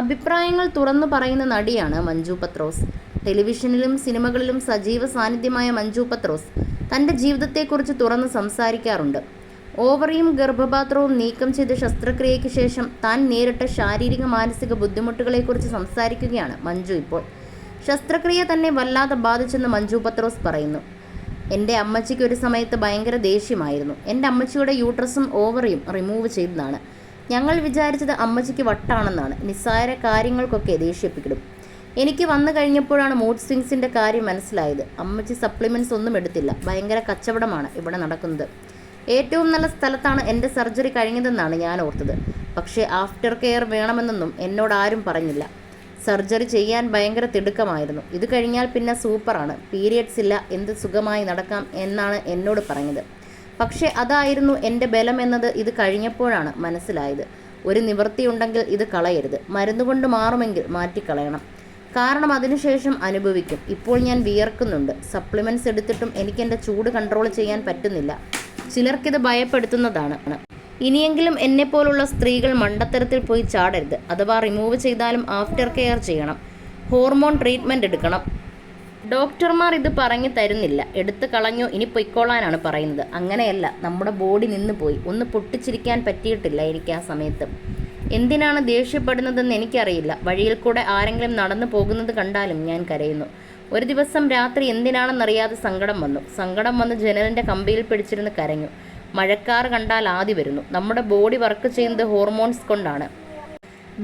അഭിപ്രായങ്ങൾ തുറന്നു പറയുന്ന നടിയാണ് മഞ്ജു പത്രോസ്. ടെലിവിഷനിലും സിനിമകളിലും സജീവ സാന്നിധ്യമായ മഞ്ജു പത്രോസ് തൻ്റെ ജീവിതത്തെക്കുറിച്ച് തുറന്ന് സംസാരിക്കാറുണ്ട്. ഓവറിയും ഗർഭപാത്രവും നീക്കം ചെയ്ത ശസ്ത്രക്രിയയ്ക്ക് ശേഷം താൻ നേരിട്ട ശാരീരിക മാനസിക ബുദ്ധിമുട്ടുകളെക്കുറിച്ച് സംസാരിക്കുകയാണ് മഞ്ജു ഇപ്പോൾ. ശസ്ത്രക്രിയ തന്നെ വല്ലാതെ ബാധിച്ചെന്ന് മഞ്ജു പത്രോസ് പറയുന്നു. എൻ്റെ അമ്മച്ചിക്ക് ഒരു സമയത്ത് ഭയങ്കര ദേഷ്യമായിരുന്നു. എൻ്റെ അമ്മച്ചിയുടെ യൂട്രസും ഓവറിയും റിമൂവ് ചെയ്തതാണ്. ഞങ്ങൾ വിചാരിച്ചത് അമ്മച്ചിക്ക് വട്ടാണെന്നാണ്. നിസ്സാര കാര്യങ്ങൾക്കൊക്കെ ദേഷ്യപ്പിക്കിടും. എനിക്ക് വന്നു കഴിഞ്ഞപ്പോഴാണ് മൂഡ് സ്വിങ്സിൻ്റെ കാര്യം മനസ്സിലായത്. അമ്മച്ചി സപ്ലിമെൻറ്റ്സ് ഒന്നും എടുത്തില്ല. ഭയങ്കര കച്ചവടമാണ് ഇവിടെ നടക്കുന്നത്. ഏറ്റവും നല്ല സ്ഥലത്താണ് എൻ്റെ സർജറി കഴിഞ്ഞതെന്നാണ് ഞാൻ ഓർത്തത്. പക്ഷേ ആഫ്റ്റർ കെയർ വേണമെന്നൊന്നും എന്നോട് ആരും പറഞ്ഞില്ല. സർജറി ചെയ്യാൻ ഭയങ്കര തിടുക്കമായിരുന്നു. ഇത് കഴിഞ്ഞാൽ പിന്നെ സൂപ്പറാണ്, പീരിയഡ്സ് ഇല്ല, എന്ത് സുഖമായി നടക്കാം എന്നാണ് എന്നോട് പറഞ്ഞത്. പക്ഷേ അതായിരുന്നു എൻ്റെ ബലമെന്നത് ഇത് കഴിഞ്ഞപ്പോഴാണ് മനസ്സിലായത്. ഒരു നിവൃത്തിയുണ്ടെങ്കിൽ ഇത് കളയരുത്. മരുന്നുകൊണ്ട് മാറുമെങ്കിൽ മാറ്റിക്കളയണം. കാരണം അതിനുശേഷം അനുഭവിക്കും. ഇപ്പോൾ ഞാൻ വിയർക്കുന്നുണ്ട്. സപ്ലിമെൻറ്റ്സ് എടുത്തിട്ടും എനിക്കെൻ്റെ ചൂട് കൺട്രോൾ ചെയ്യാൻ പറ്റുന്നില്ല. ചിലർക്കിത് ഭയപ്പെടുത്തുന്നതാണ്. ഇനിയെങ്കിലും എന്നെപ്പോലുള്ള സ്ത്രീകൾ മണ്ടത്തരത്തിൽ പോയി ചാടരുത്. അഥവാ റിമൂവ് ചെയ്താലും ആഫ്റ്റർ കെയർ ചെയ്യണം. ഹോർമോൺ ട്രീറ്റ്മെൻറ്റ് എടുക്കണം. ഡോക്ടർമാർ ഇത് പറഞ്ഞു തരുന്നില്ല. എടുത്ത് കളഞ്ഞോ ഇനി പൊയ്ക്കോളാനാണ് പറയുന്നത്. അങ്ങനെയല്ല, നമ്മുടെ ബോഡി നിന്ന് പോയി. ഒന്ന് പൊട്ടിച്ചിരിക്കാൻ പറ്റിയിട്ടില്ല എനിക്ക് ആ സമയത്ത്. എന്തിനാണ് ദേഷ്യപ്പെടുന്നതെന്ന് എനിക്കറിയില്ല. വഴിയിൽ കൂടെ ആരെങ്കിലും നടന്നു പോകുന്നത് കണ്ടാലും ഞാൻ കരയുന്നു. ഒരു ദിവസം രാത്രി എന്തിനാണെന്നറിയാതെ സങ്കടം വന്ന് ജനലിൻ്റെ കമ്പിയിൽ പിടിച്ചിരുന്ന് കരഞ്ഞു. മഴക്കാർ കണ്ടാൽ ആദി വരുന്നു. നമ്മുടെ ബോഡി വർക്ക് ചെയ്യുന്നത് ഹോർമോൺസ് കൊണ്ടാണ്.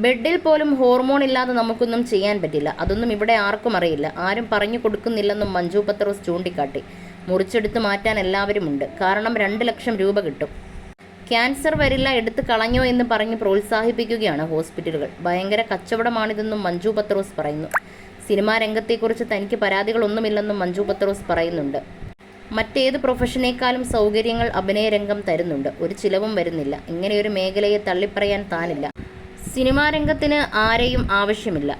ബെഡിൽ പോലും ഹോർമോൺ ഇല്ലാതെ നമുക്കൊന്നും ചെയ്യാൻ പറ്റില്ല. അതൊന്നും ഇവിടെ ആർക്കും അറിയില്ല. ആരും പറഞ്ഞു കൊടുക്കുന്നില്ലെന്നും മഞ്ജു പത്രോസ് ചൂണ്ടിക്കാട്ടി. മുറിച്ചെടുത്ത് മാറ്റാൻ എല്ലാവരും ഉണ്ട്. കാരണം 2 ലക്ഷം രൂപ കിട്ടും. ക്യാൻസർ വരില്ല, എടുത്ത് കളഞ്ഞോ എന്ന് പറഞ്ഞ് പ്രോത്സാഹിപ്പിക്കുകയാണ് ഹോസ്പിറ്റലുകൾ. ഭയങ്കര കച്ചവടമാണിതെന്നും മഞ്ജു പത്രോസ് പറയുന്നു. സിനിമാ രംഗത്തെക്കുറിച്ച് തനിക്ക് പരാതികളൊന്നുമില്ലെന്നും മഞ്ജു പത്രോസ് പറയുന്നുണ്ട്. മറ്റേത് പ്രൊഫഷനേക്കാളും സൗകര്യങ്ങൾ അഭിനയ രംഗം തരുന്നുണ്ട്. ഒരു ചിലവും വരുന്നില്ല. ഇങ്ങനെയൊരു മേഖലയെ തള്ളിപ്പറയാൻ താനില്ല. സിനിമാ രംഗത്തിന് ആരെയും ആവശ്യമില്ല.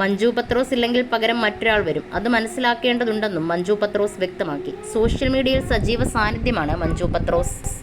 മഞ്ജു പത്രോസ് ഇല്ലെങ്കിൽ പകരം മറ്റൊരാൾ വരും. അത് മനസ്സിലാക്കേണ്ടതുണ്ടെന്നും മഞ്ജു പത്രോസ് വ്യക്തമാക്കി. സോഷ്യൽ മീഡിയയിൽ സജീവ സാന്നിധ്യമാണ് മഞ്ജു പത്രോസ്.